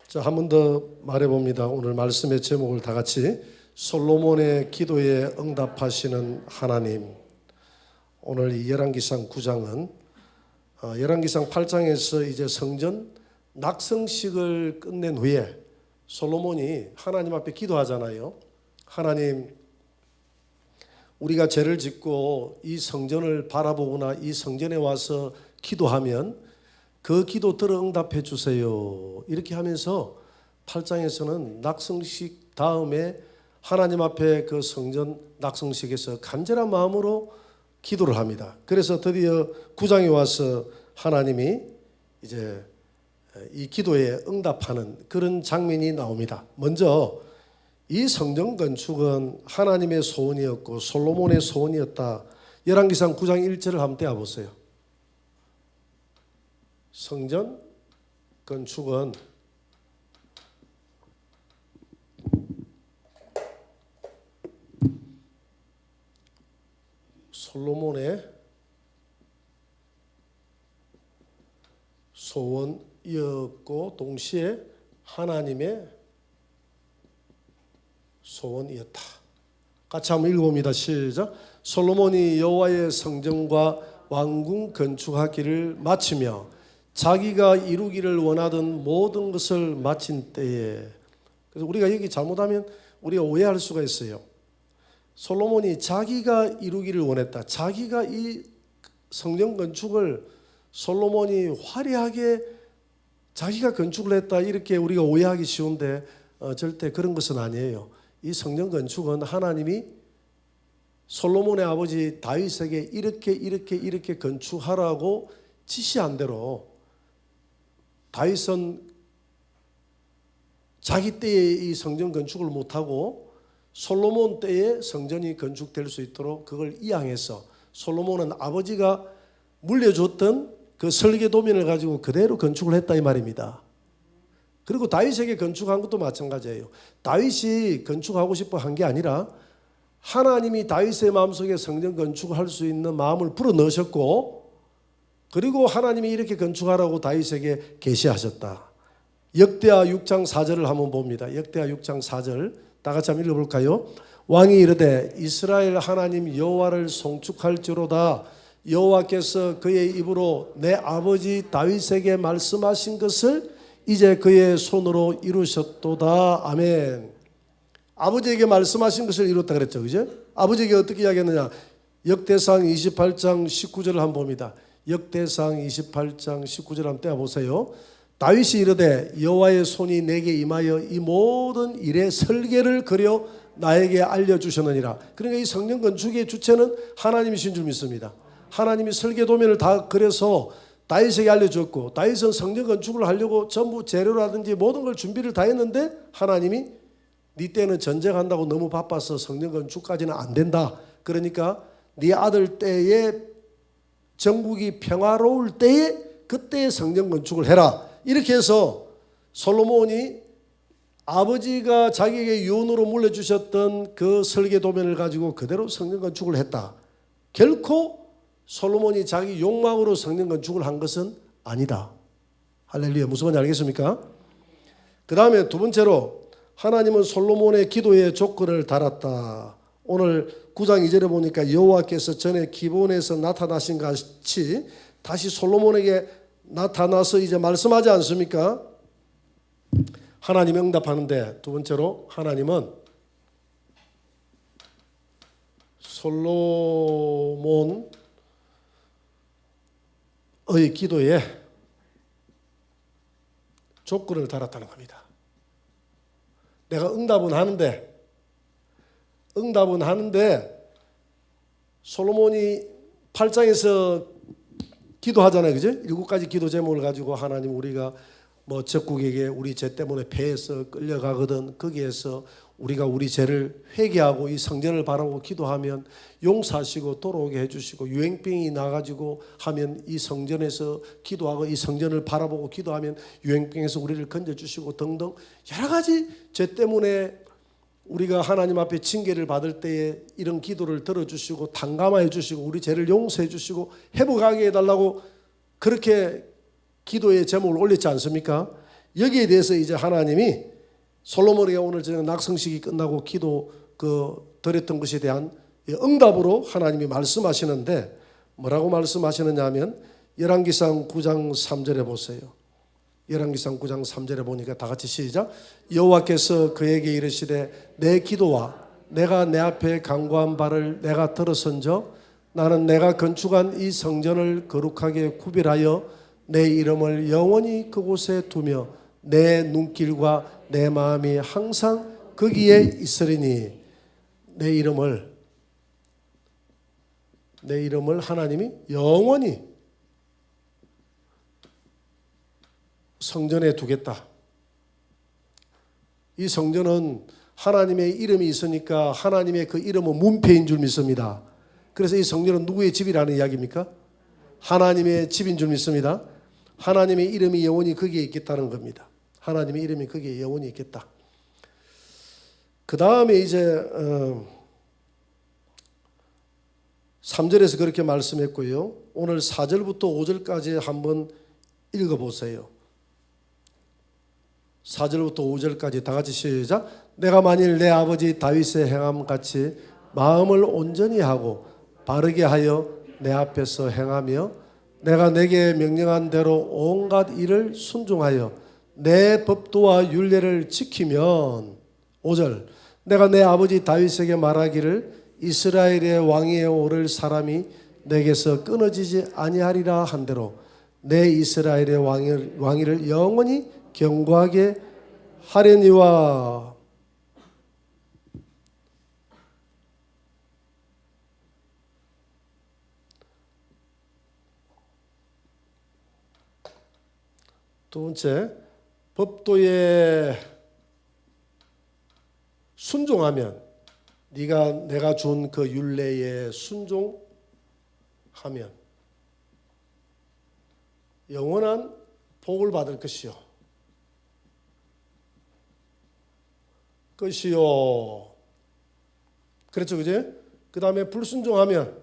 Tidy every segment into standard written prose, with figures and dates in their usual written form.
자, 한 번 더 말해봅니다. 오늘 말씀의 제목을 다 같이 솔로몬의 기도에 응답하시는 하나님. 오늘 이 열왕기상 9장은 열왕기상 8장에서 이제 성전 낙성식을 끝낸 후에 솔로몬이 하나님 앞에 기도하잖아요. 하나님, 우리가 죄를 짓고 이 성전을 바라보거나 이 성전에 와서 기도하면 그 기도 들어 응답해 주세요. 이렇게 하면서 8장에서는 낙성식 다음에 하나님 앞에 그 성전 낙성식에서 간절한 마음으로 기도를 합니다. 그래서 드디어 9장에 와서 하나님이 이제 이 기도에 응답하는 그런 장면이 나옵니다. 먼저 이 성전 건축은 하나님의 소원이었고 솔로몬의 소원이었다. 열왕기상 9장 1절을 한번 떼어보세요. 성전 건축은 솔로몬의 소원이었고 동시에 하나님의 소원이었다. 같이 한번 읽어봅니다. 시작. 솔로몬이 여호와의 성전과 왕궁 건축하기를 마치며 자기가 이루기를 원하던 모든 것을 마친 때에, 그래서 우리가 여기 잘못하면 우리가 오해할 수가 있어요. 솔로몬이 자기가 이루기를 원했다. 자기가 이 성전 건축을 솔로몬이 화려하게 자기가 건축을 했다. 이렇게 우리가 오해하기 쉬운데 절대 그런 것은 아니에요. 이 성전 건축은 하나님이 솔로몬의 아버지 다윗에게 이렇게 건축하라고 지시한 대로, 다윗은 자기 때에 이 성전 건축을 못하고 솔로몬 때에 성전이 건축될 수 있도록 그걸 이양해서, 솔로몬은 아버지가 물려줬던 그 설계도면을 가지고 그대로 건축을 했다 이 말입니다. 그리고 다윗에게 건축한 것도 마찬가지예요. 다윗이 건축하고 싶어 한 게 아니라 하나님이 다윗의 마음속에 성전 건축을 할 수 있는 마음을 불어넣으셨고, 그리고 하나님이 이렇게 건축하라고 다윗에게 계시하셨다. 역대하 6장 4절을 한번 봅니다. 역대하 6장 4절 다 같이 한번 읽어볼까요? 왕이 이르되 이스라엘 하나님 여호와를 송축할지로다. 여호와께서 그의 입으로 내 아버지 다윗에게 말씀하신 것을 이제 그의 손으로 이루셨도다. 아멘. 아버지에게 말씀하신 것을 이뤘다 그랬죠, 그죠? 아버지에게 어떻게 이야기했느냐? 역대상 28장 19절을 한번 봅니다. 역대상 28장 19절 한번 떼어보세요. 다윗이 이르되 여호와의 손이 내게 임하여 이 모든 일의 설계를 그려 나에게 알려주셨느니라. 그러니까 이 성전 건축의 주체는 하나님이신 줄 믿습니다. 하나님이 설계도면을 다 그려서 다윗에게 알려줬고, 다윗은 성전 건축을 하려고 전부 재료라든지 모든 걸 준비를 다 했는데 하나님이 네 때는 전쟁한다고 너무 바빠서 성전 건축까지는 안 된다. 그러니까 네 아들 때에 전국이 평화로울 때에 그때의 성전 건축을 해라. 이렇게 해서 솔로몬이 아버지가 자기에게 유언으로 물려주셨던 그 설계도면을 가지고 그대로 성전 건축을 했다. 결코 솔로몬이 자기 욕망으로 성전 건축을 한 것은 아니다. 할렐루야. 무슨 말인지 알겠습니까? 그 다음에 두 번째로 하나님은 솔로몬의 기도에 조건을 달았다. 오늘 9장 2절에 보니까 여호와께서 전에 기브온에서 나타나신 같이 다시 솔로몬에게 나타나서 이제 말씀하지 않습니까? 하나님이 응답하는데, 두 번째로 하나님은 솔로몬의 기도에 조건을 달았다는 겁니다. 내가 응답은 하는데 솔로몬이 8장에서 기도하잖아요, 그죠? 7가지 기도 제목을 가지고 하나님, 우리가 뭐 적국에게 우리 죄 때문에 배에서 끌려가거든 거기에서 우리가 우리 죄를 회개하고 이 성전을 바라보고 기도하면 용서하시고 돌아오게 해주시고, 유행병이 나가지고 하면 이 성전에서 기도하고 이 성전을 바라보고 기도하면 유행병에서 우리를 건져주시고 등등 여러 가지 죄 때문에 우리가 하나님 앞에 징계를 받을 때에 이런 기도를 들어주시고 탕감해 주시고 우리 죄를 용서해 주시고 회복하게 해달라고 그렇게 기도의 제목을 올렸지 않습니까? 여기에 대해서 이제 하나님이 솔로몬에게 오늘 저녁 낙성식이 끝나고 기도 드렸던 것에 대한 응답으로 하나님이 말씀하시는데 뭐라고 말씀하시느냐 하면 열왕기상 9장 3절에 보세요. 열왕기상 9장 3절에 보니까 다 같이 시작. 여호와께서 그에게 이르시되 내 기도와 내가 내 앞에 간구한 바를 내가 들었은즉 나는 내가 건축한 이 성전을 거룩하게 구별하여 내 이름을 영원히 그곳에 두며 내 눈길과 내 마음이 항상 거기에 있으리니 내 이름을 하나님이 영원히 성전에 두겠다. 이 성전은 하나님의 이름이 있으니까 하나님의 그 이름은 문패인 줄 믿습니다. 그래서 이 성전은 누구의 집이라는 이야기입니까? 하나님의 집인 줄 믿습니다. 하나님의 이름이 영원히 거기에 있겠다는 겁니다. 하나님의 이름이 거기에 영원히 있겠다. 그 다음에 이제 3절에서 그렇게 말씀했고요. 오늘 4절부터 5절까지 한번 읽어보세요. 4절부터 5절까지 다 같이 시작. 내가 만일 내 아버지 다윗의 행함같이 마음을 온전히 하고 바르게 하여 내 앞에서 행하며 내가 내게 명령한 대로 온갖 일을 순종하여 내 법도와 율례를 지키면 5절 내가 내 아버지 다윗에게 말하기를 이스라엘의 왕위에 오를 사람이 내게서 끊어지지 아니하리라 한대로 내 이스라엘의 왕위를 영원히 견고하게 하려니와. 두 번째, 법도에 순종하면 내가 준 그 율례에 순종하면 영원한 복을 받을 것이요. 그렇죠, 그제? 그 다음에 불순종하면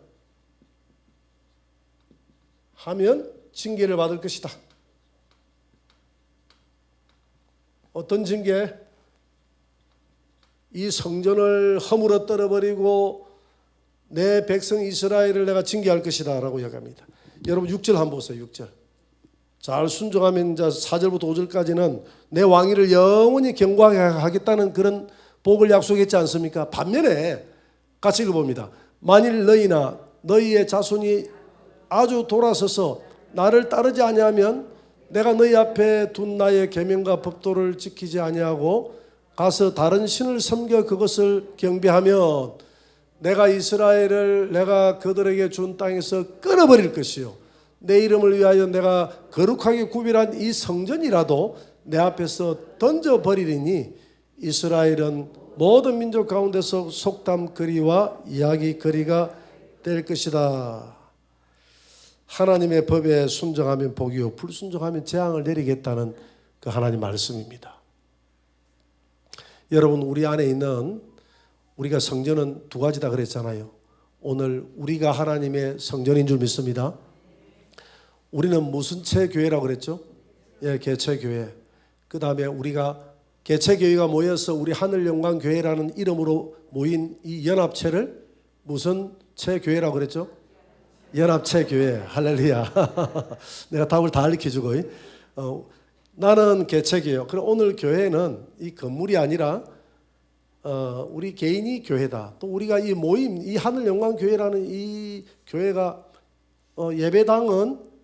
징계를 받을 것이다. 어떤 징계? 이 성전을 허물어 떨어버리고 내 백성 이스라엘을 내가 징계할 것이다 라고 이야기합니다. 여러분 6절 한번 보세요. 6절 잘 순종하면 이제 4절부터 5절까지는 내 왕위를 영원히 견고하게 하겠다는 그런 복을 약속했지 않습니까? 반면에 같이 읽어봅니다. 만일 너희나 너희의 자손이 아주 돌아서서 나를 따르지 아니하면 내가 너희 앞에 둔 나의 계명과 법도를 지키지 아니하고 가서 다른 신을 섬겨 그것을 경배하면 내가 이스라엘을 내가 그들에게 준 땅에서 끊어버릴 것이요 내 이름을 위하여 내가 거룩하게 구별한 이 성전이라도 내 앞에서 던져버리리니 이스라엘은 모든 민족 가운데서 속담거리와 이야기거리가 될 것이다. 하나님의 법에 순종하면 복이요 불순종하면 재앙을 내리겠다는 그 하나님 말씀입니다. 여러분 우리 안에 있는 우리가 성전은 두 가지다 그랬잖아요. 오늘 우리가 하나님의 성전인 줄 믿습니다. 우리는 무슨 체교회라고 그랬죠? 예, 개체교회. 그 다음에 우리가 개체교회가 모여서 우리 하늘영광교회라는 이름으로 모인 이 연합체를 무슨 체교회라고 그랬죠? 연합체교회. 할렐루야. 내가 답을 다 알려주고 나는 개체교회요. 그럼 오늘 교회는 이 건물이 아니라 우리 개인이 교회다. 또 우리가 이 모임, 이 하늘영광교회라는 이 교회가 예배당은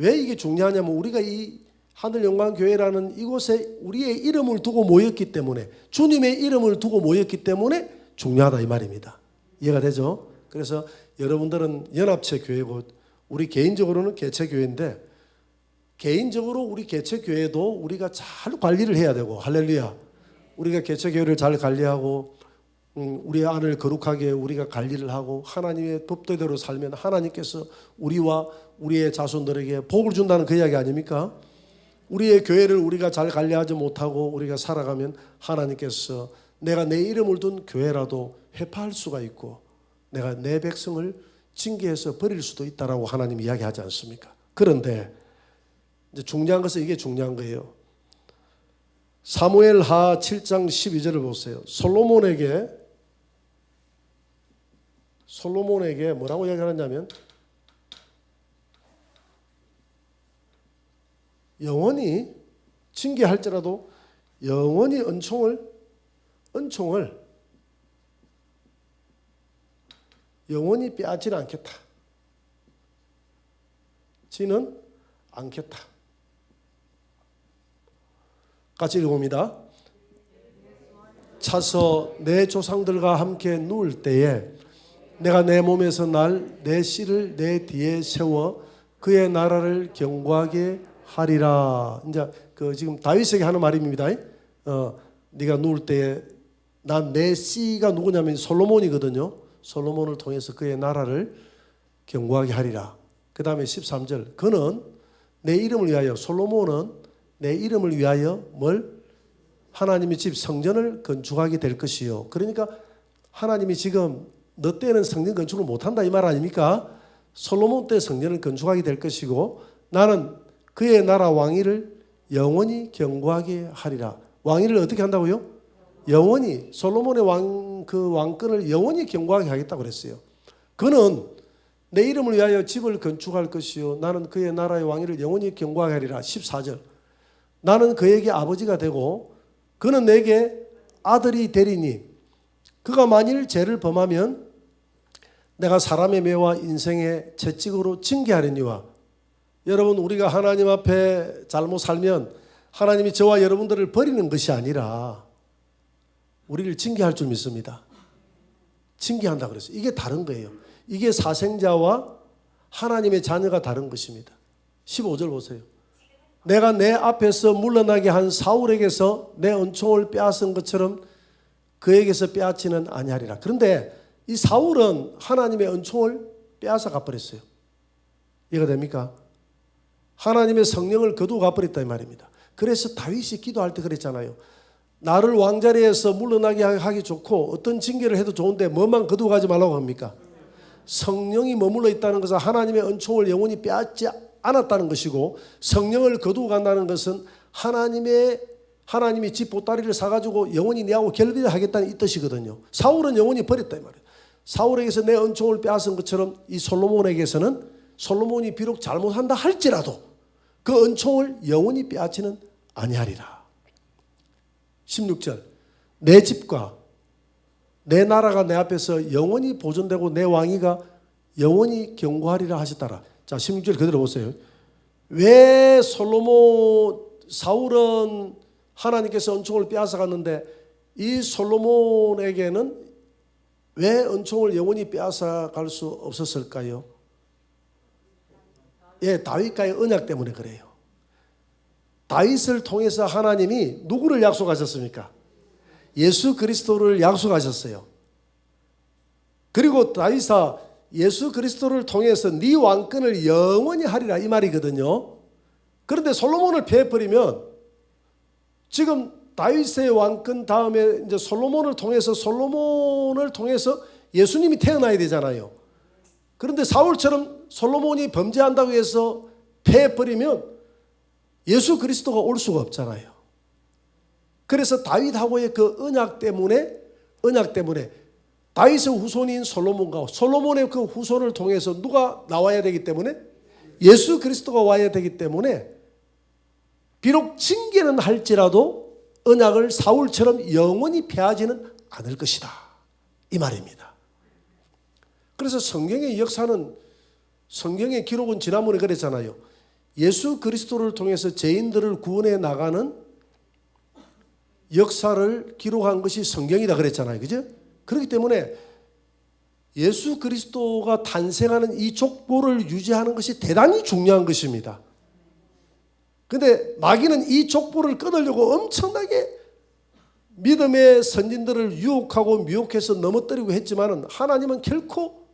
왜 이게 중요하냐면 우리가 이 하늘영광교회라는 이곳에 우리의 이름을 두고 모였기 때문에 주님의 이름을 두고 모였기 때문에 중요하다 이 말입니다. 이해가 되죠? 그래서 여러분들은 연합체 교회고 우리 개인적으로는 개체교회인데 개인적으로 우리 개체교회도 우리가 잘 관리를 해야 되고 할렐루야. 우리가 개체교회를 잘 관리하고 우리 안을 거룩하게 우리가 관리를 하고 하나님의 법도대로 살면 하나님께서 우리와 우리의 자손들에게 복을 준다는 그 이야기 아닙니까? 우리의 교회를 우리가 잘 관리하지 못하고 우리가 살아가면 하나님께서 내가 내 이름을 둔 교회라도 회파할 수가 있고 내가 내 백성을 징계해서 버릴 수도 있다라고 하나님 이야기하지 않습니까? 그런데 이제 중요한 것은 이게 중요한 거예요. 사무엘하 7장 12절을 보세요. 솔로몬에게 뭐라고 이야기하냐면 영원히 징계할지라도 영원히 은총을 영원히 빼앗지는 않겠다. 지는 않겠다. 같이 읽어봅니다. 차서 내 조상들과 함께 누울 때에 내가 내 몸에서 날 내 씨를 내 뒤에 세워 그의 나라를 경고하게 하리라. 이제 지금 다윗에게 하는 말입니다. 네가 누울 때에 난 내 씨가 누구냐면 솔로몬이거든요. 솔로몬을 통해서 그의 나라를 경고하게 하리라. 그 다음에 13절 그는 내 이름을 위하여 솔로몬은 내 이름을 위하여 하나님의 집 성전을 건축하게 될 것이요. 그러니까 하나님이 지금 너 때는 성전 건축을 못한다 이 말 아닙니까? 솔로몬 때 성전을 건축하게 될 것이고 나는 그의 나라 왕위를 영원히 경고하게 하리라. 왕위를 어떻게 한다고요? 영원히 솔로몬의 왕권을 영원히 경고하게 하겠다고 그랬어요. 그는 내 이름을 위하여 집을 건축할 것이요 나는 그의 나라의 왕위를 영원히 경고하게 하리라. 14절 나는 그에게 아버지가 되고 그는 내게 아들이 되리니 그가 만일 죄를 범하면 내가 사람의 매와 인생의 채찍으로 징계하려니와. 여러분 우리가 하나님 앞에 잘못 살면 하나님이 저와 여러분들을 버리는 것이 아니라 우리를 징계할 줄 믿습니다. 징계한다 그랬어요. 이게 다른 거예요. 이게 사생자와 하나님의 자녀가 다른 것입니다. 15절 보세요. 내가 내 앞에서 물러나게 한 사울에게서 내 은총을 빼앗은 것처럼 그에게서 빼앗지는 아니하리라. 그런데 이 사울은 하나님의 은총을 빼앗아 가버렸어요. 이해가 됩니까? 하나님의 성령을 거두어 가버렸다 이 말입니다. 그래서 다윗이 기도할 때 그랬잖아요. 나를 왕자리에서 물러나게 하기 좋고 어떤 징계를 해도 좋은데 뭐만 거두어 가지 말라고 합니까? 성령이 머물러 있다는 것은 하나님의 은총을 영원히 빼앗지 않았다는 것이고 성령을 거두어 간다는 것은 하나님이 집 보따리를 사가지고 영원히 내하고 결비를 하겠다는 이 뜻이거든요. 사울은 영원히 버렸다 이 말이에요. 사울에게서 내 은총을 빼앗은 것처럼 이 솔로몬에게서는 솔로몬이 비록 잘못한다 할지라도 그 은총을 영원히 빼앗지는 아니하리라. 16절 내 집과 내 나라가 내 앞에서 영원히 보존되고 내 왕위가 영원히 경고하리라 하셨더라. 자 16절 그대로 보세요. 왜 사울은 하나님께서 은총을 빼앗아 갔는데 이 솔로몬에게는 왜 은총을 영원히 빼앗아 갈 수 없었을까요? 예, 다윗과의 언약 때문에 그래요. 다윗을 통해서 하나님이 누구를 약속하셨습니까? 예수 그리스도를 약속하셨어요. 그리고 다윗아 예수 그리스도를 통해서 네 왕권을 영원히 하리라 이 말이거든요. 그런데 솔로몬을 패해버리면 지금 다윗의 왕권 다음에 이제 솔로몬을 통해서 예수님이 태어나야 되잖아요. 그런데 사울처럼 솔로몬이 범죄한다고 해서 패해버리면 예수 그리스도가 올 수가 없잖아요. 그래서 다윗하고의 그 언약 때문에 다윗의 후손인 솔로몬과 솔로몬의 그 후손을 통해서 누가 나와야 되기 때문에 예수 그리스도가 와야 되기 때문에 비록 징계는 할지라도 언약을 사울처럼 영원히 폐하지는 않을 것이다 이 말입니다. 그래서 성경의 역사는 성경의 기록은 지난번에 그랬잖아요. 예수 그리스도를 통해서 죄인들을 구원해 나가는 역사를 기록한 것이 성경이다 그랬잖아요. 그죠? 그렇기 때문에 예수 그리스도가 탄생하는 이 족보를 유지하는 것이 대단히 중요한 것입니다. 그런데 마귀는 이 족보를 끊으려고 엄청나게 믿음의 선진들을 유혹하고 미혹해서 넘어뜨리고 했지만 하나님은 결코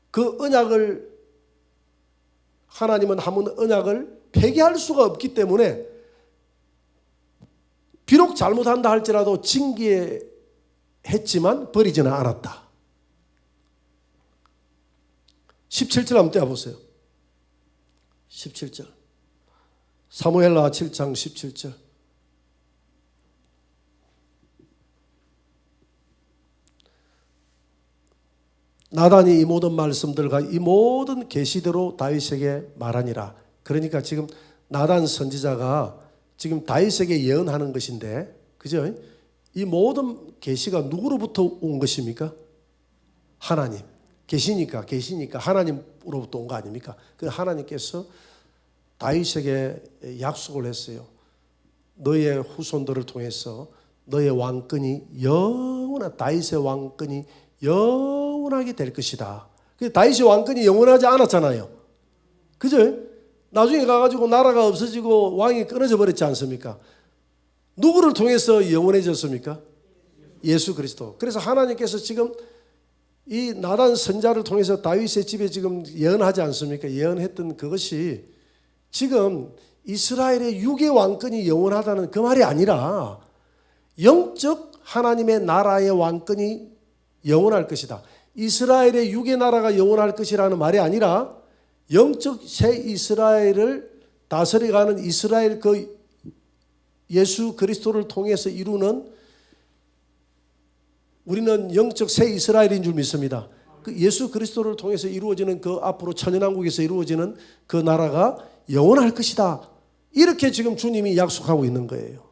그 언약을 하나님은 한번 언약을 폐기할 수가 없기 때문에 비록 잘못한다 할지라도 징계했지만 버리지는 않았다. 17절 한번 떼어보세요. 17절 사무엘하 7장 17절 나단이 이 모든 말씀들과 이 모든 계시대로 다윗에게 말하니라. 그러니까 지금 나단 선지자가 지금 다윗에게 예언하는 것인데, 그죠? 이 모든 계시가 누구로부터 온 것입니까? 하나님. 계시니까 하나님으로부터 온 거 아닙니까? 그 하나님께서 다윗에게 약속을 했어요. 너의 후손들을 통해서 너의 왕권이 다윗의 왕권이 영원하게 될 것이다. 다윗의 왕권이 영원하지 않았잖아요. 그죠? 나중에 가가지고 나라가 없어지고 왕이 끊어져 버렸지 않습니까? 누구를 통해서 영원해졌습니까? 예수 그리스도. 그래서 하나님께서 지금 이 나단 선자를 통해서 다윗의 집에 지금 예언하지 않습니까? 예언했던 그것이 지금 이스라엘의 육의 왕권이 영원하다는 그 말이 아니라 영적 하나님의 나라의 왕권이 영원할 것이다. 이스라엘의 육의 나라가 영원할 것이라는 말이 아니라 영적 새 이스라엘을 다스려가는 이스라엘 그 예수 그리스도를 통해서 이루는, 우리는 영적 새 이스라엘인 줄 믿습니다. 그 예수 그리스도를 통해서 이루어지는 그 앞으로 천연왕국에서 이루어지는 그 나라가 영원할 것이다. 이렇게 지금 주님이 약속하고 있는 거예요.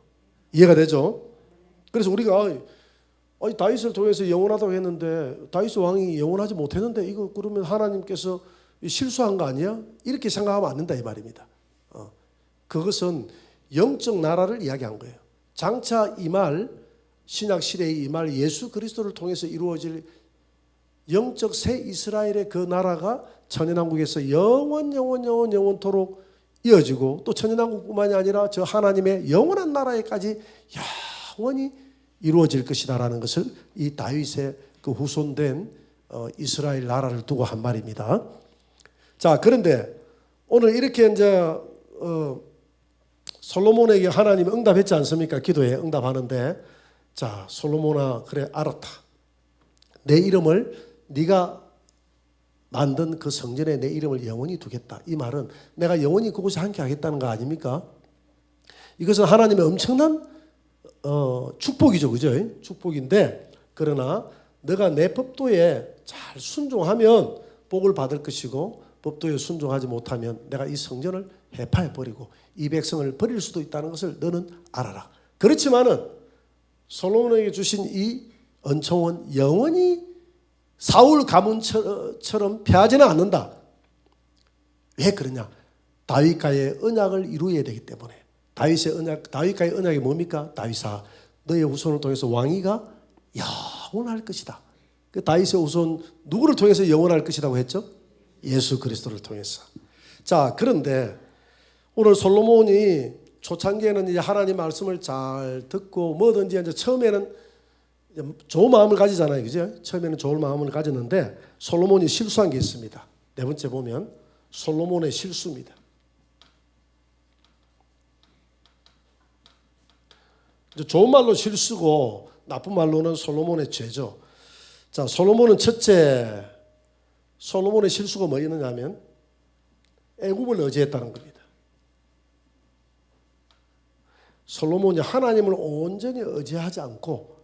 이해가 되죠? 그래서 우리가 다윗을 통해서 영원하다고 했는데 다윗 왕이 영원하지 못했는데 이거 그러면 하나님께서 실수한 거 아니야? 이렇게 생각하면 안 된다 이 말입니다. 그것은 영적 나라를 이야기한 거예요. 장차 이 말, 신약 시대의 이 말, 예수 그리스도를 통해서 이루어질 영적 새 이스라엘의 그 나라가 천연왕국에서 영원토록 이어지고, 또 천연왕국뿐만이 아니라 저 하나님의 영원한 나라에까지 영원히 이루어질 것이다라는 것을 이 다윗의 그 후손된 이스라엘 나라를 두고 한 말입니다. 자, 그런데 오늘 이렇게 이제 솔로몬에게 하나님이 응답했지 않습니까? 기도에 응답하는데, 자, 솔로몬아, 그래 알았다. 내 이름을 네가 만든 그 성전에 내 이름을 영원히 두겠다. 이 말은 내가 영원히 그곳에 함께 하겠다는 거 아닙니까? 이것은 하나님의 엄청난 축복이죠, 그죠? 축복인데, 그러나 너가 내 법도에 잘 순종하면 복을 받을 것이고, 법도에 순종하지 못하면 내가 이 성전을 해파해 버리고 이 백성을 버릴 수도 있다는 것을 너는 알아라. 그렇지만은 솔로몬에게 주신 이 은총은 영원히 사울 가문처럼 패하지는 않는다. 왜 그러냐? 다윗과의 언약을 이루어야 되기 때문에. 다윗과의 언약이 뭡니까? 다윗아, 너의 후손을 통해서 왕위가 영원할 것이다. 그 다윗의 후손 누구를 통해서 영원할 것이라고 했죠? 예수 그리스도를 통해서. 자, 그런데 오늘 솔로몬이 초창기에는 이제 하나님 말씀을 잘 듣고 뭐든지 이제 처음에는 좋은 마음을 가지잖아요, 그죠? 처음에는 좋은 마음을 가졌는데 솔로몬이 실수한 게 있습니다. 네 번째 보면 솔로몬의 실수입니다. 좋은 말로 실수고 나쁜 말로는 솔로몬의 죄죠. 자, 솔로몬은 첫째, 솔로몬의 실수가 뭐였느냐면 애굽을 의지했다는 겁니다. 솔로몬이 하나님을 온전히 의지하지 않고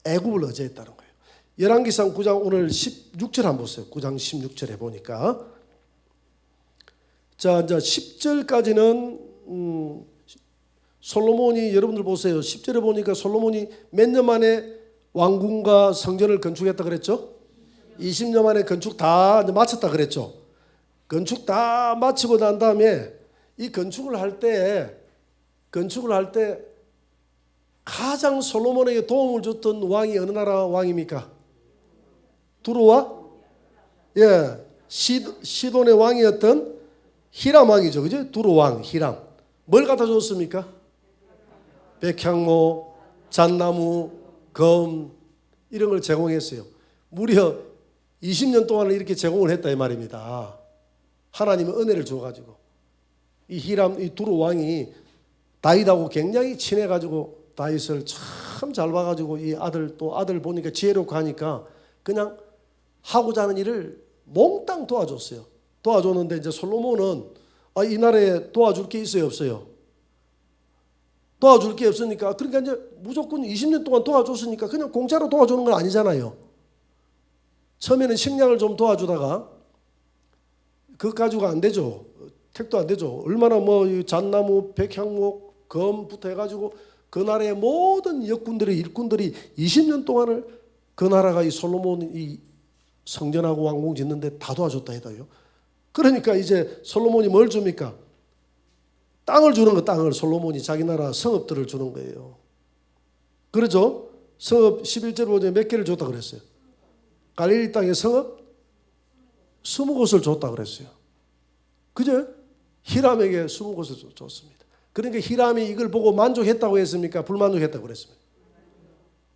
애굽을 의지했다는 거예요. 열왕기상 9장 오늘 16절 한번 보세요. 9장 16절에 보니까, 자, 이제 10절까지는 솔로몬이, 여러분들 보세요. 10절에 보니까 솔로몬이 몇 년 만에 왕궁과 성전을 건축했다 그랬죠? 20년 만에 건축 다 마쳤다 그랬죠? 건축 다 마치고 난 다음에 이 건축을 할 때 가장 솔로몬에게 도움을 줬던 왕이 어느 나라 왕입니까? 두로와? 예, 시돈의 왕이었던 히람 왕이죠, 그죠? 두로 왕 히람. 뭘 갖다 줬습니까? 백향모, 잣나무, 검 이런 걸 제공했어요. 무려 20년 동안을 이렇게 제공을 했다 이 말입니다. 하나님의 은혜를 줘가지고 이 히람, 이 두로 왕이 다윗하고 굉장히 친해가지고 다윗을 참 잘 봐가지고 이 아들, 또 아들 보니까 지혜롭고 하니까 그냥 하고자 하는 일을 몽땅 도와줬어요. 도와줬는데 이제 솔로몬은 이 나라에 도와줄 게 있어요, 없어요? 도와줄 게 없으니까, 그러니까 이제 무조건 20년 동안 도와줬으니까 그냥 공짜로 도와주는 건 아니잖아요. 처음에는 식량을 좀 도와주다가 그것 가지고 안 되죠. 택도 안 되죠. 얼마나 뭐 잣나무, 백향목, 검부터 해가지고 그 나라의 모든 역군들이 일꾼들이 20년 동안을 그 나라가 이 솔로몬이 성전하고 왕궁 짓는데 다 도와줬다 해도요. 그러니까 이제 솔로몬이 뭘 줍니까? 땅을 주는 거. 땅을 솔로몬이 자기 나라 성읍들을 주는 거예요. 그렇죠? 성읍 11절 보면 몇 개를 줬다 그랬어요. 갈릴리 땅의 성읍 20곳을 줬다 그랬어요. 그죠? 히람에게 20곳을 줬습니다. 그러니까 히람이 이걸 보고 만족했다고 했습니까? 불만족했다고 그랬습니다.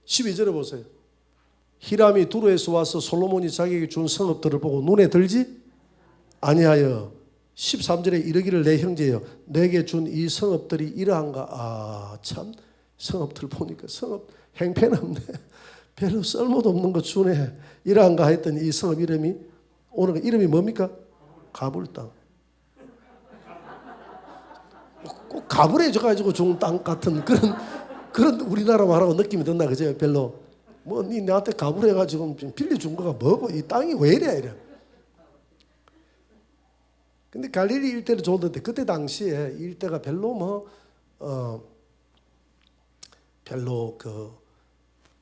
12절에 보세요. 히람이 두로에서 와서 솔로몬이 자기에게 준 성읍들을 보고 눈에 들지 아니하여 13절에 이르기를 내 형제여 내게 준 이 성읍들이 이러한가. 아, 참 성읍들 보니까 성읍 행편없네. 별로 쓸모도 없는 거 주네. 이러한가 했더니 이 성읍 이름이 오늘 이름이 뭡니까? 가불 땅. 꼭 가불에 져가지고 준 땅 같은 그런 우리나라 말하고 느낌이 든다 그죠? 별로 뭐 니 나한테 가불해가지고 빌려준 거가 뭐고 이 땅이 왜 이래. 근데 갈릴리 일대를 줬는데 그때 당시에 일대가 별로 별로 그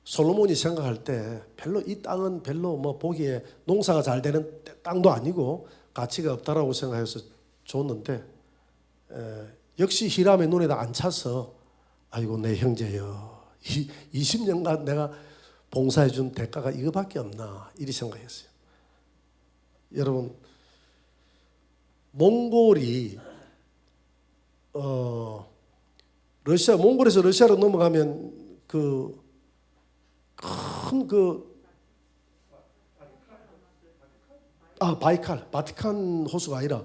솔로몬이 생각할 때 별로 이 땅은 별로 보기에 농사가 잘 되는 땅도 아니고 가치가 없다라고 생각해서 줬는데 역시 히람의 눈에 안 차서 아이고 내 형제여 20년간 내가 봉사해 준 대가가 이거밖에 없나 이리 생각했어요. 여러분 몽골이 몽골에서 러시아로 넘어가면 바티칸 호수가 아니라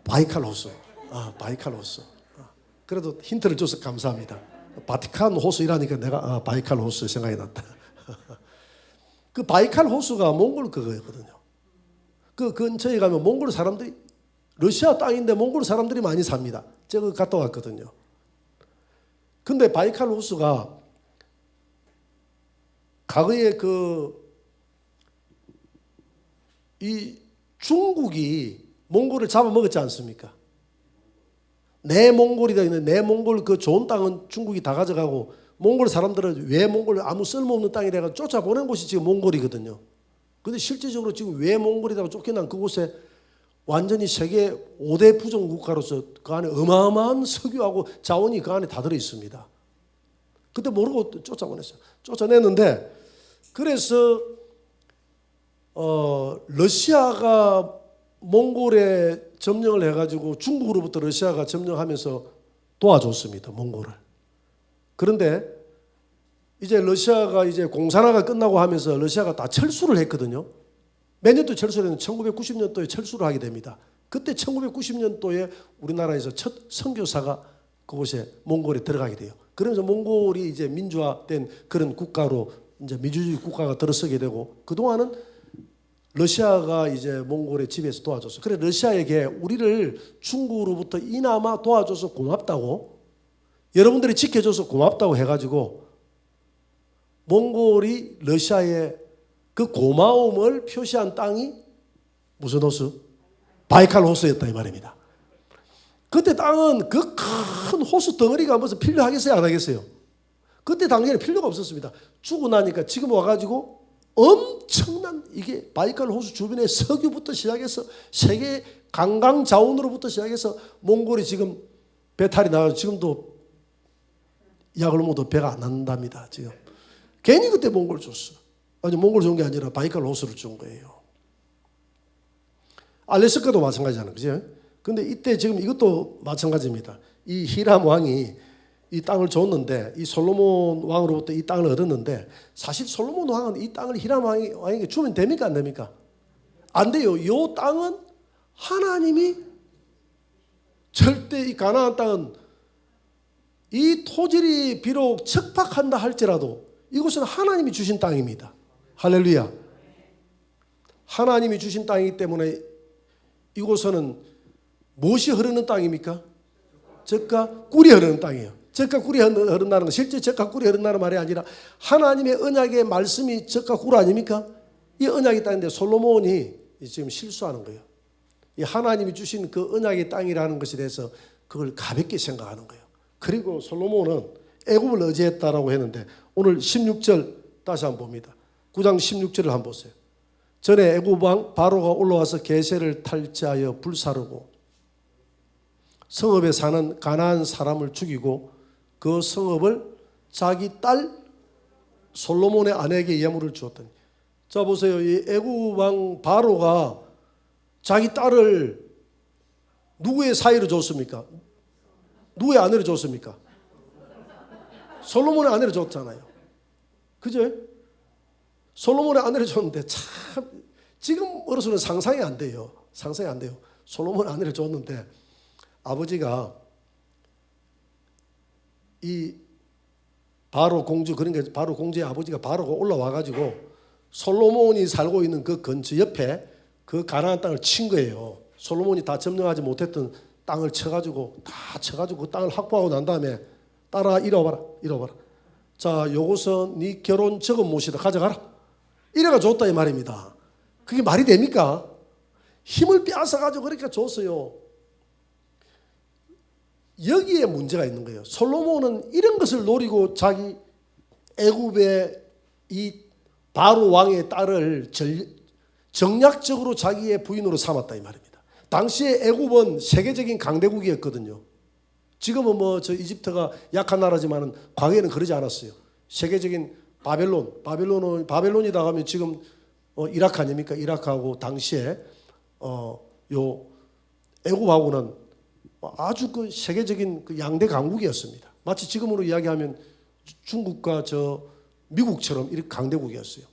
바이칼 호수. 바이칼 호수. 그래도 힌트를 줘서 감사합니다. 바티칸 호수이라니까 내가 바이칼 호수 생각이 났다. 그 바이칼 호수가 몽골 그거였거든요. 그 근처에 가면 몽골 사람들이 러시아 땅인데 몽골 사람들이 많이 삽니다. 제가 갔다 왔거든요. 근데 바이칼 호수가 과거에 이 중국이 몽골을 잡아먹었지 않습니까? 내몽골이다 있는데 내몽골 그 좋은 땅은 중국이 다 가져가고 몽골 사람들은 왜 몽골 아무 쓸모없는 땅이라가 쫓아보낸 곳이 지금 몽골이거든요. 근데 실제적으로 지금 왜 몽골이라고 쫓겨난 그곳에 완전히 세계 5대 부정 국가로서 그 안에 어마어마한 석유하고 자원이 그 안에 다 들어 있습니다. 그때 모르고 쫓아보냈어요. 쫓아냈는데 그래서 러시아가 몽골에 점령을 해가지고 중국으로부터 러시아가 점령하면서 도와줬습니다. 몽골을. 그런데 이제 러시아가 이제 공산화가 끝나고 하면서 러시아가 다 철수를 했거든요. 몇 년도에 철수를 했는데 1990년도에 철수를 하게 됩니다. 그때 1990년도에 우리나라에서 첫 선교사가 그곳에 몽골에 들어가게 돼요. 그러면서 몽골이 이제 민주화된 그런 국가로 이제 민주주의 국가가 들어서게 되고 그동안은 러시아가 이제 몽골의 지배에서 도와줬어. 그래 러시아에게 우리를 중국으로부터 이나마 도와줘서 고맙다고 여러분들이 지켜줘서 고맙다고 해가지고 몽골이 러시아의 그 고마움을 표시한 땅이 무슨 호수? 바이칼 호수였다 이 말입니다. 그때 땅은 그 큰 호수 덩어리가 무슨 필요하겠어요? 안 하겠어요? 그때 당시에는 필요가 없었습니다. 주고 나니까 지금 와가지고 엄청난 이게 바이칼 호수 주변에 석유부터 시작해서 세계 관광 자원으로부터 시작해서 몽골이 지금 배탈이 나서 지금도 약을 먹어도 배가 안 난답니다. 지금 괜히 그때 몽골 줬어. 아니 몽골 준 게 아니라 바이칼 호수를 준 거예요. 알래스카도 마찬가지잖아요, 그죠? 근데 이때 지금 이것도 마찬가지입니다. 이 히람 왕이 이 땅을 줬는데 이 솔로몬 왕으로부터 이 땅을 얻었는데 사실 솔로몬 왕은 이 땅을 히람 왕에게 주면 됩니까 안 됩니까? 안 돼요. 이 땅은 하나님이 절대 이 가나안 땅은 이 토질이 비록 척박한다 할지라도 이곳은 하나님이 주신 땅입니다. 할렐루야. 하나님이 주신 땅이기 때문에 이곳은 무엇이 흐르는 땅입니까? 젖과 꿀이 흐르는 땅이에요. 젖과 꿀이 흐른다는 건 실제 젖과 꿀이 흐른다는 말이 아니라 하나님의 언약의 말씀이 젖과 꿀 아닙니까? 이 언약의 땅인데 솔로몬이 지금 실수하는 거예요. 이 하나님이 주신 그 언약의 땅이라는 것에 대해서 그걸 가볍게 생각하는 거예요. 그리고 솔로몬은 애굽을 의지했다라고 했는데 오늘 16절 다시 한번 봅니다. 9장 16절을 한번 보세요. 전에 애굽 왕 바로가 올라와서 게셀을 탈취하여 불사르고 성읍에 사는 가나안 사람을 죽이고 그 성읍을 자기 딸 솔로몬의 아내에게 예물을 주었더니, 자 보세요. 이 애굽 왕 바로가 자기 딸을 누구의 사이로 줬습니까? 누구의 아내로 줬습니까? 솔로몬의 아내로 줬잖아요. 그죠? 솔로몬의 아내를 줬는데 참 지금으로서는 상상이 안 돼요. 상상이 안 돼요. 솔로몬의 아내를 줬는데 아버지가 이 바로 공주, 그러니까 바로 공주의 아버지가 바로가 올라와 가지고 솔로몬이 살고 있는 그 근처 옆에 그 가나안 땅을 친 거예요. 솔로몬이 다 점령하지 못했던 땅을 쳐가지고 다 쳐가지고 그 땅을 확보하고 난 다음에 따라 이뤄봐라. 자, 요것은 네 결혼 적은 못이다. 가져가라. 이래가 줬다 이 말입니다. 그게 말이 됩니까? 힘을 빼앗아가지고 그렇게 줬어요. 여기에 문제가 있는 거예요. 솔로몬은 이런 것을 노리고 자기 애굽의 이 바로 왕의 딸을 정략적으로 자기의 부인으로 삼았다 이 말입니다. 당시에 애굽은 세계적인 강대국이었거든요. 지금은 뭐 저 이집트가 약한 나라지만은 과거에는 그러지 않았어요. 세계적인 바벨론이다 하면 지금 이라크 아닙니까? 이라크하고 당시에 요 애굽하고는 아주 그 세계적인 그 양대 강국이었습니다. 마치 지금으로 이야기하면 중국과 저 미국처럼 이렇게 강대국이었어요.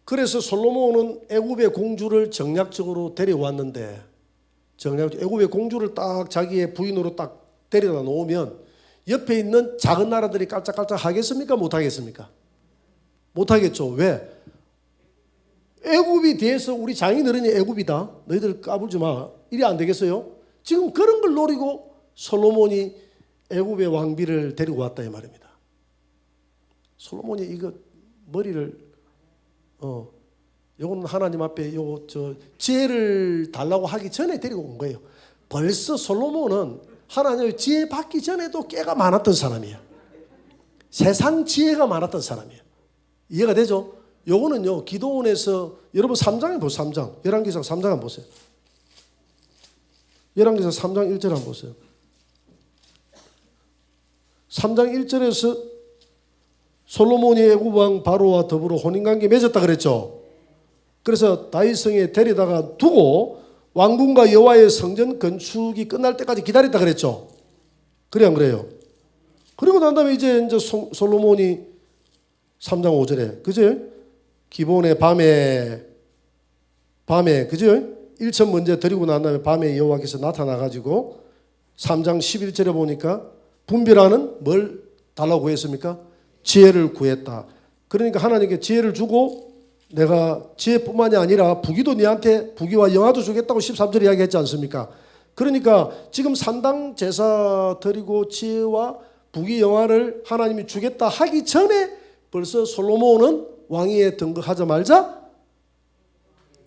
그래서 솔로몬은 애굽의 공주를 정략적으로 데려왔는데, 애굽의 공주를 딱 자기의 부인으로 딱 데려다 놓으면 옆에 있는 작은 나라들이 깔짝깔짝 하겠습니까? 못하겠습니까? 못하겠죠. 왜? 애굽이 뒤에서 우리 장인어른이 애굽이다. 너희들 까불지 마. 이래 안 되겠어요? 지금 그런 걸 노리고 솔로몬이 애굽의 왕비를 데리고 왔다 이 말입니다. 솔로몬이 이거 머리를 요건 하나님 앞에 지혜를 달라고 하기 전에 데리고 온 거예요. 벌써 솔로몬은 하나님의 지혜 받기 전에도 꽤가 많았던 사람이에요. 세상 지혜가 많았던 사람이에요. 이해가 되죠? 요거는요, 기도원에서 여러분 3장에 보세요. 3장. 열왕기상 3장 한번 보세요. 열왕기상 3장 1절 한번 보세요. 3장 1절에서 솔로몬이 애굽 왕 바로와 더불어 혼인관계 맺었다 그랬죠. 그래서 다윗성에 데려다가 두고 왕궁과 여호와의 성전 건축이 끝날 때까지 기다렸다 그랬죠. 그래 안 그래요? 그리고 난 다음에 이제 솔로몬이 3장 5절에 그죠? 기본에 밤에 그죠? 1천 먼저 드리고 난 다음에 밤에 여호와께서 나타나 가지고 3장 11절에 보니까 분별하는 뭘 달라고 구했습니까? 지혜를 구했다. 그러니까 하나님께 지혜를 주고 내가 지혜뿐만이 아니라 부귀도 네한테 부귀와 영화도 주겠다고 13절 이야기했지 않습니까? 그러니까 지금 산당 제사 드리고 지혜와 부귀 영화를 하나님이 주겠다 하기 전에 벌써 솔로몬은 왕위에 등극하자마자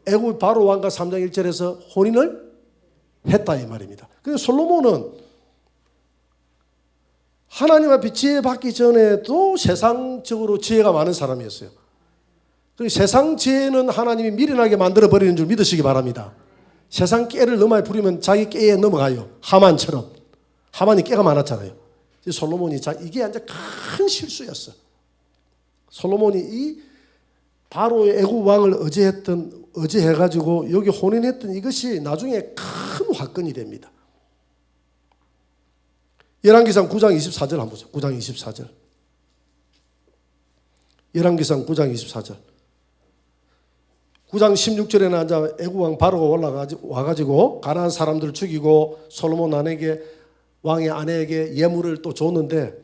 애굽 바로 왕과 3장 1절에서 혼인을 했다 이 말입니다. 그래서 솔로몬은 하나님 앞에 지혜 받기 전에도 세상적으로 지혜가 많은 사람이었어요. 그리고 세상 지혜는 하나님이 미련하게 만들어버리는 줄 믿으시기 바랍니다. 세상 깨를 너무 많이 부리면 자기 깨에 넘어가요. 하만처럼. 하만이 깨가 많았잖아요. 솔로몬이 이게 완전 큰 실수였어. 솔로몬이 이 바로의 애굽 왕을 의지해가지고 여기 혼인했던 이것이 나중에 큰 화건이 됩니다. 열왕기상 9장 24절 한번 보세요. 9장 24절. 열왕기상 9장 24절. 9장 16절에는 앉아 애굽 왕 바로가 와가지고 가나안 사람들을 죽이고 솔로몬 왕의 아내에게 예물을 또 줬는데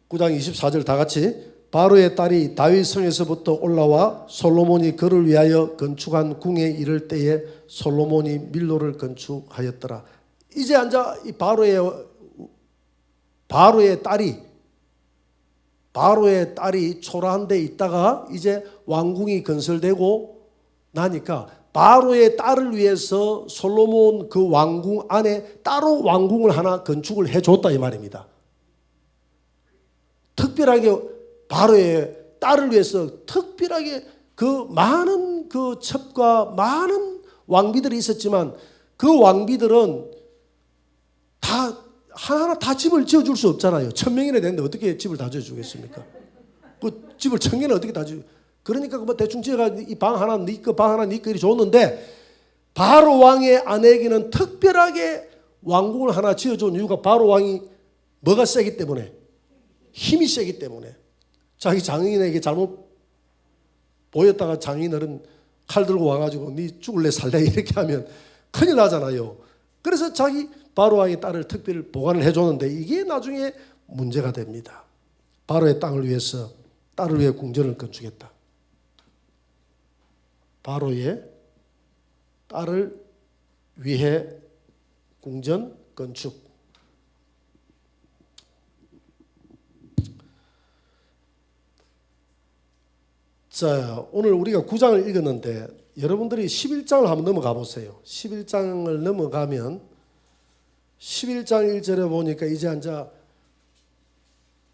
9장 24절 다 같이 바로의 딸이 다윗 성에서부터 올라와 솔로몬이 그를 위하여 건축한 궁에 이를 때에 솔로몬이 밀로를 건축하였더라. 이제 앉아 이 바로의 딸이 바로의 딸이 초라한 데 있다가 이제 왕궁이 건설되고 나니까 바로의 딸을 위해서 솔로몬 그 왕궁 안에 따로 왕궁을 하나 건축을 해줬다 이 말입니다. 특별하게 바로의 딸을 위해서 특별하게 그 많은 그 첩과 많은 왕비들이 있었지만 그 왕비들은 다 하나하나 다 집을 지어줄 수 없잖아요. 1000명이나 되는데 어떻게 집을 다 지어주겠습니까? 그 집을 1000개는 어떻게 다 지어? 그러니까 뭐 대충 지어가 이 방 하나 네 거, 방 하나 네 거 이렇게 줬는데 바로 왕의 아내에게는 특별하게 왕궁을 하나 지어준 이유가 바로 왕이 뭐가 세기 때문에, 힘이 세기 때문에. 자기 장인에게 잘못 보였다가 장인어른 칼 들고 와가지고 네 죽을래 살래 이렇게 하면 큰일 나잖아요. 그래서 자기 바로 왕의 딸을 특별히 보관을 해줬는데 이게 나중에 문제가 됩니다. 바로의 땅을 위해서 딸을 위해 궁전을 건축했다. 바로의 딸을 위해 궁전 건축. 자, 오늘 우리가 9장을 읽었는데 여러분들이 11장을 한번 넘어가 보세요. 11장을 넘어가면 11장 1절에 보니까 이제 앉아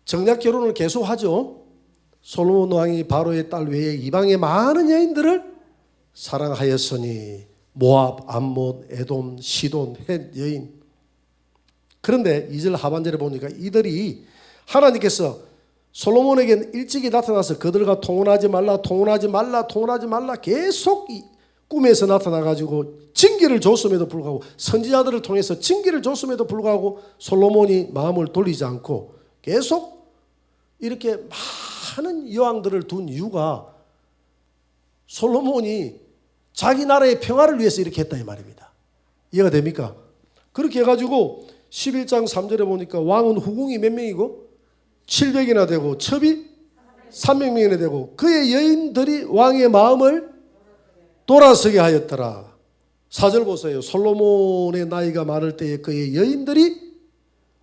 정략 결혼을 계속하죠. 솔로몬 왕이 바로의 딸 외에 이방의 많은 여인들을 사랑하였으니 모압, 암몬, 에돔, 시돈, 헷 여인. 그런데 2절 하반절에 보니까 이들이 하나님께서 솔로몬에게 일찍이 나타나서 그들과 통혼하지 말라, 통혼하지 말라, 통혼하지 말라 계속 꿈에서 나타나가지고 징계를 줬음에도 불구하고 선지자들을 통해서 징계를 줬음에도 불구하고 솔로몬이 마음을 돌리지 않고 계속 이렇게 많은 여왕들을 둔 이유가 솔로몬이 자기 나라의 평화를 위해서 이렇게 했다 이 말입니다. 이해가 됩니까? 그렇게 해가지고 11장 3절에 보니까 왕은 후궁이 몇 명이고 700이나 되고 첩이 300명이나 되고 그의 여인들이 왕의 마음을 돌아서게 하였더라. 4절 보세요. 솔로몬의 나이가 많을 때에 그의 여인들이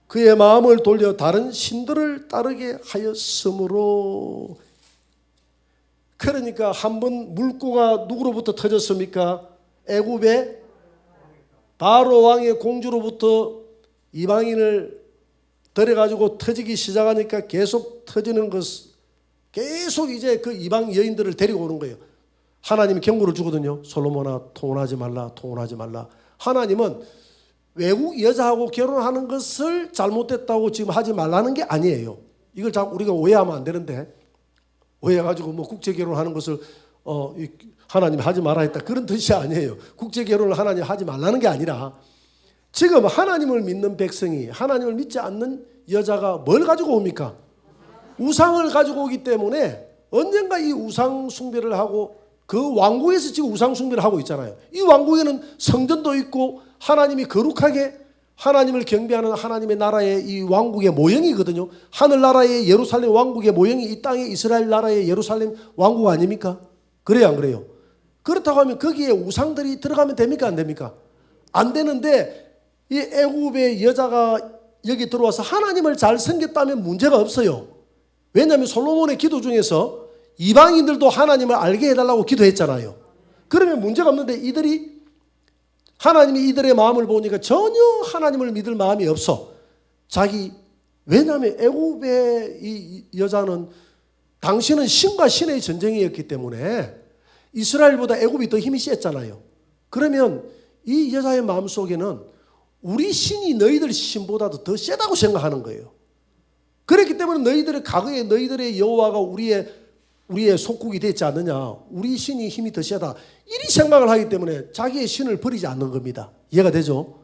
그의 마음을 돌려 다른 신들을 따르게 하였으므로. 그러니까 한번 물고가 누구로부터 터졌습니까? 애굽의 바로 왕의 공주로부터 이방인을 들여가지고 터지기 시작하니까 계속 터지는 것, 계속 이제 그 이방 여인들을 데리고 오는 거예요. 하나님이 경고를 주거든요. 솔로몬아, 통혼하지 말라, 통혼하지 말라. 하나님은 외국 여자하고 결혼하는 것을 잘못됐다고 지금 하지 말라는 게 아니에요. 이걸 자꾸 우리가 오해하면 안 되는데, 오해해가지고 뭐 국제 결혼하는 것을 하나님이 하지 말라 했다 그런 뜻이 아니에요. 국제 결혼을 하나님 하지 말라는 게 아니라 지금 하나님을 믿는 백성이 하나님을 믿지 않는 여자가 뭘 가지고 옵니까? 우상을 가지고 오기 때문에 언젠가 이 우상 숭배를 하고 그 왕국에서 지금 우상 숭배를 하고 있잖아요. 이 왕국에는 성전도 있고 하나님이 거룩하게 하나님을 경배하는 하나님의 나라의 이 왕국의 모형이거든요. 하늘나라의 예루살렘 왕국의 모형이 이 땅의 이스라엘 나라의 예루살렘 왕국 아닙니까? 그래요, 안 그래요? 그렇다고 하면 거기에 우상들이 들어가면 됩니까, 안 됩니까? 안 되는데 이 애굽의 여자가 여기 들어와서 하나님을 잘 섬겼다면 문제가 없어요. 왜냐하면 솔로몬의 기도 중에서 이방인들도 하나님을 알게 해달라고 기도했잖아요. 그러면 문제가 없는데 이들이 하나님이 이들의 마음을 보니까 전혀 하나님을 믿을 마음이 없어. 왜냐하면 애굽의 이 여자는 당시는 신과 신의 전쟁이었기 때문에 이스라엘보다 애굽이 더 힘이 셌잖아요. 그러면 이 여자의 마음속에는 우리 신이 너희들 신보다도 더 세다고 생각하는 거예요. 그렇기 때문에 너희들의 과거에 너희들의 여호와가 우리의 속국이 됐지 않느냐, 우리 신이 힘이 더 세다 이리 생각을 하기 때문에 자기의 신을 버리지 않는 겁니다. 이해가 되죠?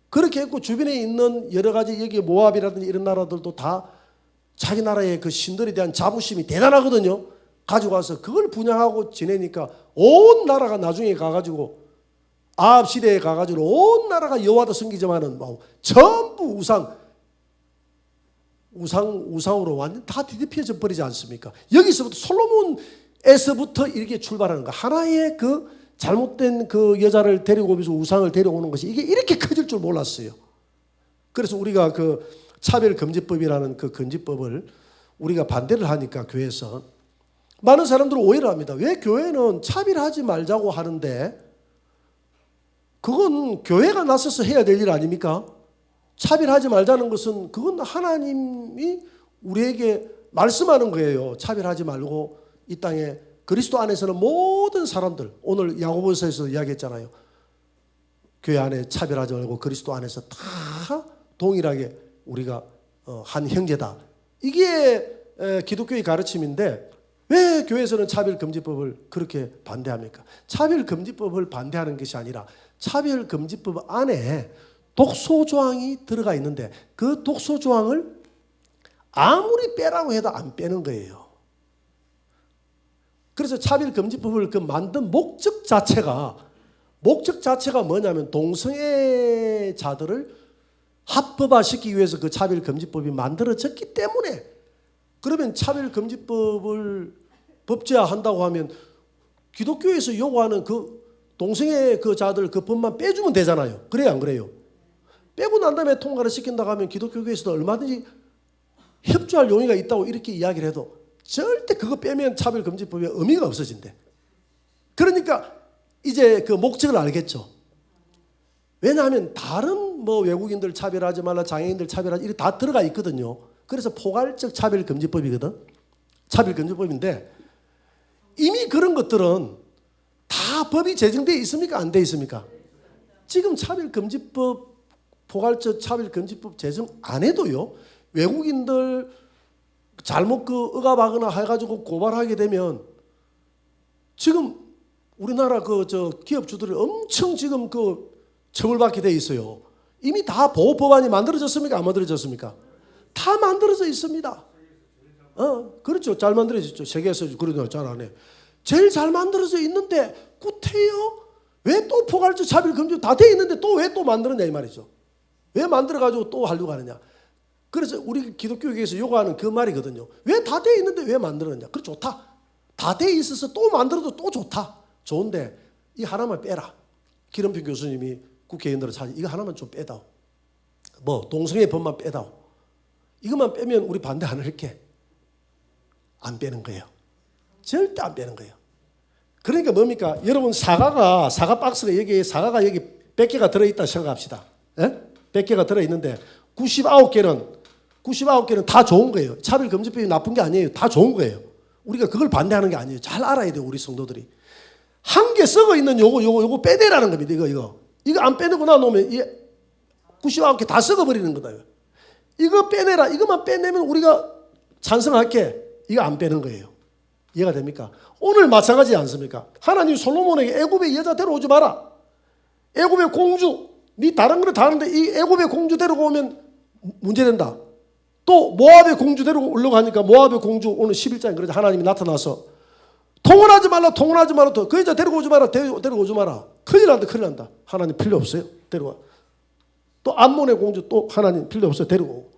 그렇게 했고 주변에 있는 여러 가지 여기 모압이라든지 이런 나라들도 다 자기 나라의 그 신들에 대한 자부심이 대단하거든요. 가지고 와서 그걸 분양하고 지내니까 온 나라가 나중에 가가지고 아합 시대에 가가지고 온 나라가 여호와도 섬기지만은 전부 우상으로 완전 다 뒤집혀져 버리지 않습니까? 여기서부터 솔로몬에서부터 이렇게 출발하는 거. 하나의 그 잘못된 그 여자를 데리고 오면서 우상을 데려오는 것이 이게 이렇게 커질 줄 몰랐어요. 그래서 우리가 그 차별금지법이라는 그 금지법을 우리가 반대를 하니까 교회에서 많은 사람들은 오해를 합니다. 왜 교회는 차별하지 말자고 하는데 그건 교회가 나서서 해야 될 일 아닙니까? 차별하지 말자는 것은 그건 하나님이 우리에게 말씀하는 거예요. 차별하지 말고 이 땅에 그리스도 안에서는 모든 사람들, 오늘 야고보서에서 이야기했잖아요. 교회 안에 차별하지 말고 그리스도 안에서 다 동일하게 우리가 한 형제다. 이게 기독교의 가르침인데 왜 교회에서는 차별금지법을 그렇게 반대합니까? 차별금지법을 반대하는 것이 아니라 차별금지법 안에 독소조항이 들어가 있는데 그 독소조항을 아무리 빼라고 해도 안 빼는 거예요. 그래서 차별금지법을 그 만든 목적 자체가 뭐냐면 동성애자들을 합법화시키기 위해서 그 차별금지법이 만들어졌기 때문에 그러면 차별금지법을 법제화한다고 하면 기독교에서 요구하는 그 동성애 그 자들 그 법만 빼주면 되잖아요. 그래요, 안 그래요? 빼고 난 다음에 통과를 시킨다고 하면 기독교에서도 얼마든지 협조할 용의가 있다고 이렇게 이야기를 해도 절대 그거 빼면 차별금지법의 의미가 없어진대. 그러니까 이제 그 목적을 알겠죠. 왜냐하면 다른 뭐 외국인들 차별하지 말라, 장애인들 차별하지 이렇게 다 들어가 있거든요. 그래서 포괄적 차별금지법이거든. 차별금지법인데 이미 그런 것들은 다 법이 제정되어 있습니까? 안 되어 있습니까? 지금 차별금지법, 포괄적 차별금지법 제정 안 해도요. 외국인들 잘못 그 억압하거나 해가지고 고발하게 되면 지금 우리나라 그 저 기업주들이 엄청 지금 그 처벌받게 돼 있어요. 이미 다 보호법안이 만들어졌습니까? 안 만들어졌습니까? 다 만들어져 있습니다. 그렇죠. 잘 만들어졌죠. 세계에서 그런 잘 안 해. 제일 잘 만들어져 있는데 구태여 왜 또 포괄적 차별금지 다 돼 있는데 또 왜 또 만들었냐 이 말이죠. 왜 만들어가지고 또 하려고 하느냐. 그래서 우리 기독교계에서 요구하는 그 말이거든요. 왜 다 돼 있는데 왜 만들었냐. 그래 좋다. 다 돼 있어서 또 만들어도 또 좋다. 좋은데 이 하나만 빼라. 기름표 교수님이 국회의원들을 찾아 이거 하나만 좀 빼다오. 뭐 동성애 법만 빼다오. 이것만 빼면 우리 반대 안 할게. 안 빼는 거예요. 절대 안 빼는 거예요. 그러니까 뭡니까? 여러분 사과 박스가 여기 사과가 여기 100개가 들어있다 생각합시다. 예? 100개가 들어있는데 99개는 다 좋은 거예요. 차별금지법이 나쁜 게 아니에요. 다 좋은 거예요. 우리가 그걸 반대하는 게 아니에요. 잘 알아야 돼요. 우리 성도들이. 한 개 썩어 있는 요거 빼내라는 겁니다. 이거 안 빼내고 놔놓으면 99개 다 썩어버리는 거다. 이거 빼내라. 이것만 빼내면 우리가 찬성할게. 이거 안 빼는 거예요. 이해가 됩니까? 오늘 마찬가지지 않습니까? 하나님 솔로몬에게 애굽의 여자 데려오지 마라. 애굽의 공주. 네 다른 거는 다 하는데 이 애굽의 공주 데리고 오면 문제된다. 또 모압의 공주 데리고 오려고 하니까 모압의 공주 오늘 11장에 그러자 하나님이 나타나서 통혼하지 말라. 그 여자 데리고 오지 마라. 데리고 오지 마라. 큰일 난다. 하나님 필요 없어요. 데려와. 또 암몬의 공주 또 하나님 필요 없어요. 데리고 오고.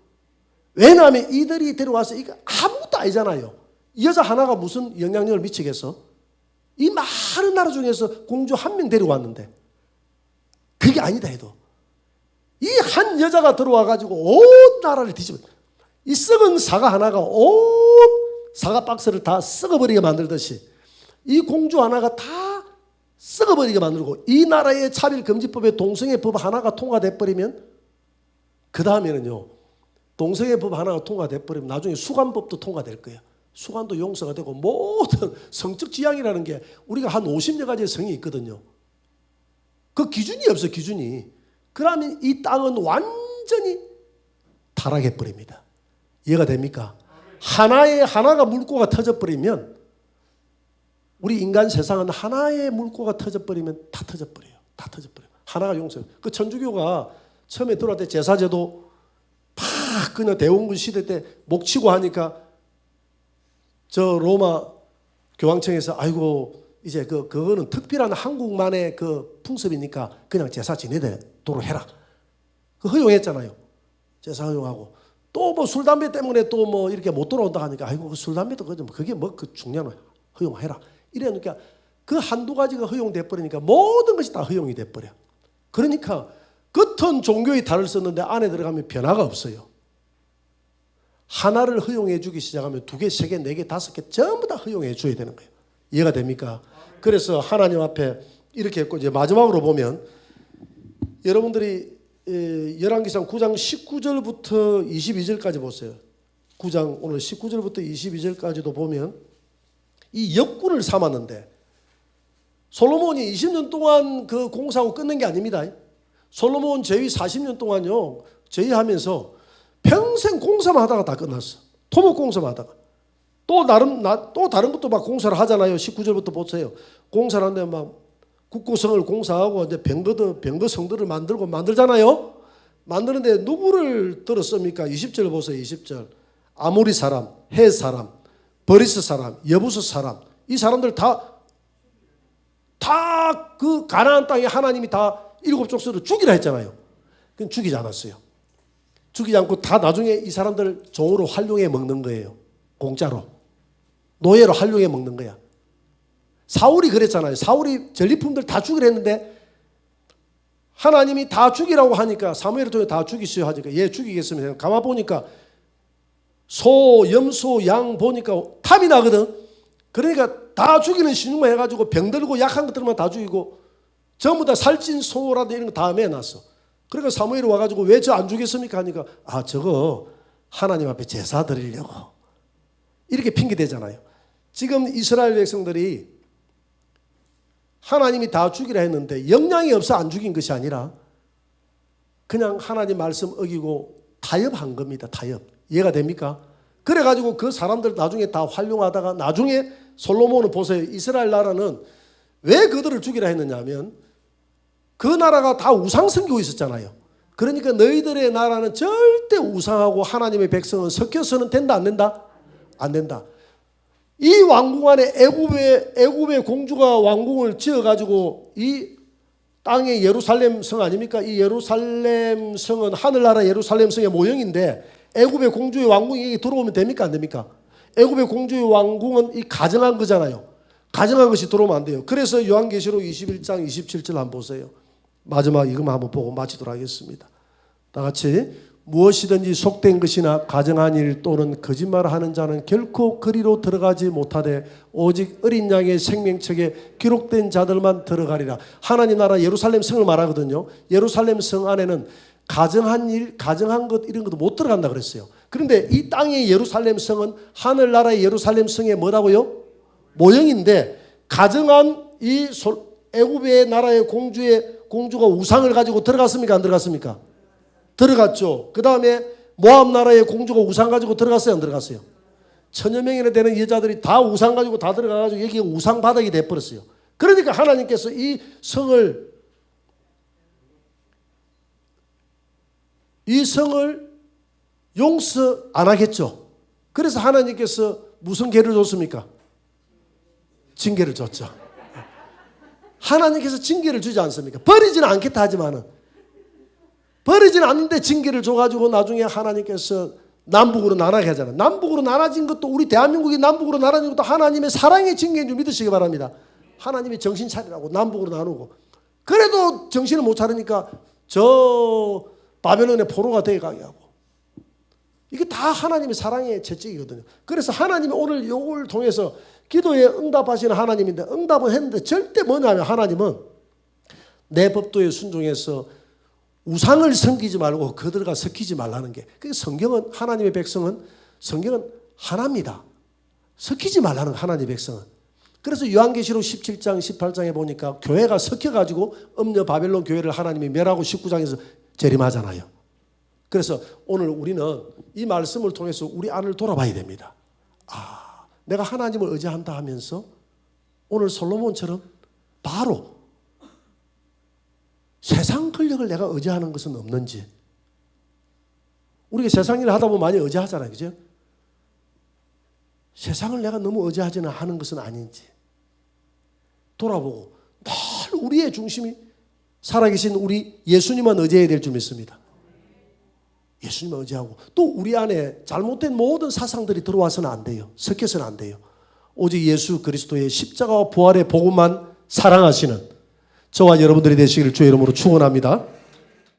왜냐하면 이들이 데려와서 이거 아무것도 아니잖아요. 이 여자 하나가 무슨 영향력을 미치겠어? 이 많은 나라 중에서 공주 한 명 데려왔는데 그게 아니다 해도 이 한 여자가 들어와가지고 온 나라를 뒤집어 이 썩은 사과 하나가 온 사과 박스를 다 썩어버리게 만들듯이 이 공주 하나가 다 썩어버리게 만들고 이 나라의 차별금지법의 동성애법 하나가 통과돼버리면 그 다음에는요 동성애법 하나가 통과돼버리면 나중에 수관법도 통과될 거예요. 수관도 용서가 되고 모든 성적 지향이라는 게 우리가 한 50여 가지의 성이 있거든요. 그 기준이 없어요. 기준이. 그러면 이 땅은 완전히 타락해버립니다. 이해가 됩니까? 하나가 물꼬가 터져버리면 우리 인간 세상은 하나의 물꼬가 터져버리면 다 터져버려요. 하나가 용서해요. 그 천주교가 처음에 들어올 때 제사제도 팍 그냥 대원군 시대 때 목치고 하니까 저 로마 교황청에서 아이고 이제 그거는 특별한 한국만의 그 풍습이니까 그냥 제사 지내도록 해라. 그 허용했잖아요. 제사 허용하고 또 뭐 술 담배 때문에 또 뭐 이렇게 못 돌아온다 하니까 아이고 그 술 담배도 그게 뭐 그 중요한 허용해라. 이러니까 그 한두 가지가 허용돼 버리니까 모든 것이 다 허용이 돼 버려. 그러니까 겉은 종교의 탈을 썼는데 안에 들어가면 변화가 없어요. 하나를 허용해 주기 시작하면 2개, 3개, 4개, 5개 전부 다 허용해 줘야 되는 거예요. 이해가 됩니까? 그래서 하나님 앞에 이렇게 했고, 이제 마지막으로 보면 여러분들이 열왕기상 9장 19절부터 22절까지 보세요. 9장 오늘 19절부터 22절까지도 보면 이 역군을 삼았는데, 솔로몬이 20년 동안 그 공사하고 끝낸 게 아닙니다. 솔로몬 제위 40년 동안요, 제위하면서 평생 공사만 하다가 다 끝났어. 토목 공사만 하다가. 또 다른 것도 막 공사를 하잖아요. 19절부터 보세요. 공사를 하는데 막 국고성을 공사하고 이제 병거 성들을 만들잖아요. 만드는데 누구를 들었습니까? 20절 보세요. 20절. 아모리 사람, 헷 사람, 버리스 사람, 여부스 사람, 이 사람들 다 그 가나안 땅에 하나님이 다 7 족속을 죽이라 했잖아요. 그건 죽이지 않았어요. 죽이지 않고 다 나중에 이 사람들 종으로 활용해 먹는 거예요. 공짜로. 노예로 활용해 먹는 거야. 사울이 그랬잖아요. 사울이 전리품들 다 죽이려 했는데 하나님이 다 죽이라고 하니까, 사무엘을 통해 다 죽이시오 하니까 얘 죽이겠습니다. 가만 보니까 소, 염소, 양 보니까 탐이 나거든. 그러니까 다 죽이는 신용만 해가지고 병들고 약한 것들만 다 죽이고 전부 다 살찐 소라든지 이런 거 다 매놨어. 그러니까 사무엘이 와가지고 왜 저 안 죽였습니까 하니까, 저거 하나님 앞에 제사 드리려고, 이렇게 핑계대잖아요. 지금 이스라엘 백성들이 하나님이 다 죽이라 했는데 영향이 없어 안 죽인 것이 아니라 그냥 하나님 말씀 어기고 타협한 겁니다. 타협. 이해가 됩니까? 그래가지고 그 사람들 나중에 다 활용하다가 나중에 솔로몬은 보세요. 이스라엘 나라는 왜 그들을 죽이라 했느냐 하면 그 나라가 다 우상 섬기고 있었잖아요. 그러니까 너희들의 나라는 절대 우상하고 하나님의 백성은 섞여서는 된다 안 된다? 안 된다. 이 왕궁 안에 애굽의 공주가 왕궁을 지어가지고 이 땅의 예루살렘 성 아닙니까? 이 예루살렘 성은 하늘나라 예루살렘 성의 모형인데 애굽의 공주의 왕궁이 여기 들어오면 됩니까? 안 됩니까? 애굽의 공주의 왕궁은 이 가정한 거잖아요. 가정한 것이 들어오면 안 돼요. 그래서 요한계시록 21장 27절 한번 보세요. 마지막 이것만 한번 보고 마치도록 하겠습니다. 다 같이. 무엇이든지 속된 것이나 가정한 일 또는 거짓말하는 자는 결코 그리로 들어가지 못하되 오직 어린 양의 생명책에 기록된 자들만 들어가리라. 하나님 나라 예루살렘 성을 말하거든요. 예루살렘 성 안에는 가정한 일, 가정한 것 이런 것도 못 들어간다 그랬어요. 그런데 이 땅의 예루살렘 성은 하늘나라의 예루살렘 성의 뭐라고요? 모형인데, 가정한 이 애굽의 나라의 공주가 우상을 가지고 들어갔습니까? 안 들어갔습니까? 들어갔죠. 그 다음에 모압 나라의 공주가 우상 가지고 들어갔어요? 안 들어갔어요? 1000여 명이나 되는 여자들이 다 우상 가지고 다 들어가가지고 여기 우상 바닥이 돼버렸어요. 그러니까 하나님께서 이 성을 용서 안 하겠죠. 그래서 하나님께서 무슨 계를 줬습니까? 징계를 줬죠. 하나님께서 징계를 주지 않습니까? 버리지는 않겠다 하지만은, 버리지는 않는데 징계를 줘가지고 나중에 하나님께서 남북으로 나눠게 하잖아요. 남북으로 나눠진 것도, 우리 대한민국이 남북으로 나눠진 것도 하나님의 사랑의 징계인 줄 믿으시기 바랍니다. 하나님이 정신 차리라고 남북으로 나누고, 그래도 정신을 못 차리니까 저 바벨론의 포로가 되어가게 하고, 이게 다 하나님의 사랑의 채찍이거든요. 그래서 하나님이 오늘 이걸 통해서 기도에 응답하시는 하나님인데, 응답은 했는데 절대 뭐냐면 하나님은 내 법도에 순종해서 우상을 섬기지 말고 그들과 섞이지 말라는 게, 그게 성경은, 하나님의 백성은, 성경은 하나입니다. 섞이지 말라는 하나님의 백성은. 그래서 요한계시록 17장 18장에 보니까 교회가 섞여가지고 음녀 바벨론 교회를 하나님이 멸하고 19장에서 재림하잖아요. 그래서 오늘 우리는 이 말씀을 통해서 우리 안을 돌아봐야 됩니다. 내가 하나님을 의지한다 하면서 오늘 솔로몬처럼 바로 세상 권력을 내가 의지하는 것은 없는지. 우리가 세상 일을 하다 보면 많이 의지하잖아요. 그죠? 세상을 내가 너무 의지하지는 하는 것은 아닌지 돌아보고 늘 우리의 중심이 살아계신 우리 예수님만 의지해야 될 줄 믿습니다. 예수님만 의지하고, 또 우리 안에 잘못된 모든 사상들이 들어와서는 안 돼요. 섞여서는 안 돼요. 오직 예수 그리스도의 십자가와 부활의 복음만 사랑하시는 저와 여러분들이 되시기를 주의 이름으로 축원합니다.